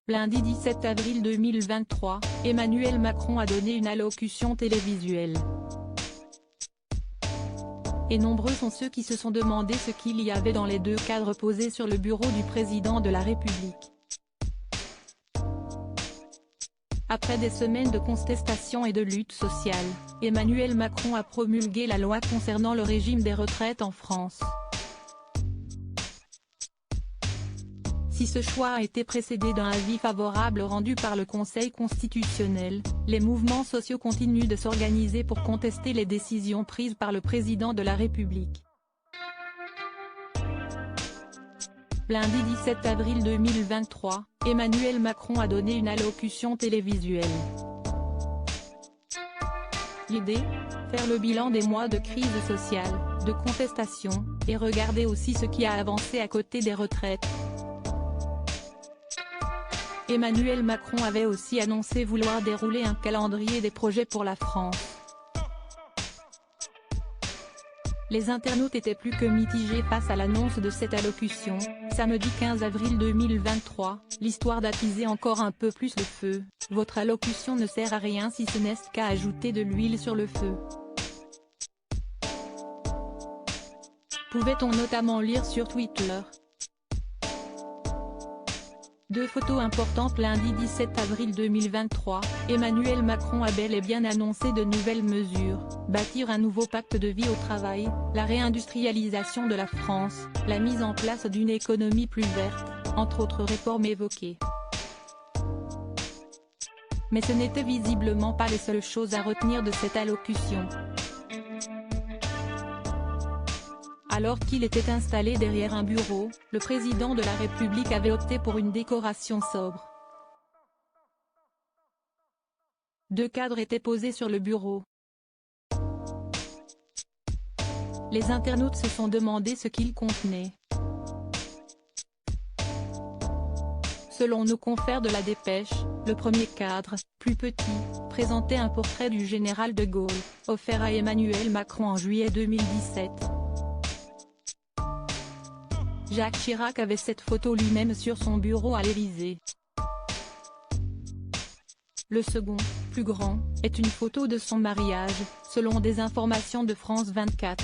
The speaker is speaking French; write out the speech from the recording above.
Lundi 17 avril 2023, Emmanuel Macron a donné une allocution télévisuelle. Et nombreux sont ceux qui se sont demandé ce qu'il y avait dans les deux cadres posés sur le bureau du président de la République. Après des semaines de contestation et de lutte sociale, Emmanuel Macron a promulgué la loi concernant le régime des retraites en France. Si ce choix a été précédé d'un avis favorable rendu par le Conseil constitutionnel, les mouvements sociaux continuent de s'organiser pour contester les décisions prises par le président de la République. Lundi 17 avril 2023, Emmanuel Macron a donné une allocution télévisuelle. L'idée ? Faire le bilan des mois de crise sociale, de contestation, et regarder aussi ce qui a avancé à côté des retraites. Emmanuel Macron avait aussi annoncé vouloir dérouler un calendrier des projets pour la France. Les internautes étaient plus que mitigés face à l'annonce de cette allocution. Samedi 15 avril 2023, l'histoire d'attiser encore un peu plus le feu. Votre allocution ne sert à rien si ce n'est qu'à ajouter de l'huile sur le feu. Pouvait-on notamment lire sur Twitter. Deux photos importantes. Lundi 17 avril 2023, Emmanuel Macron a bel et bien annoncé de nouvelles mesures, bâtir un nouveau pacte de vie au travail, la réindustrialisation de la France, la mise en place d'une économie plus verte, entre autres réformes évoquées. Mais ce n'étaient visiblement pas les seules choses à retenir de cette allocution. Alors qu'il était installé derrière un bureau, le président de la République avait opté pour une décoration sobre. Deux cadres étaient posés sur le bureau. Les internautes se sont demandé ce qu'ils contenaient. Selon nos confrères de La Dépêche, le premier cadre, plus petit, présentait un portrait du général de Gaulle, offert à Emmanuel Macron en juillet 2017. Jacques Chirac avait cette photo lui-même sur son bureau à l'Élysée. Le second, plus grand, est une photo de son mariage, selon des informations de France 24.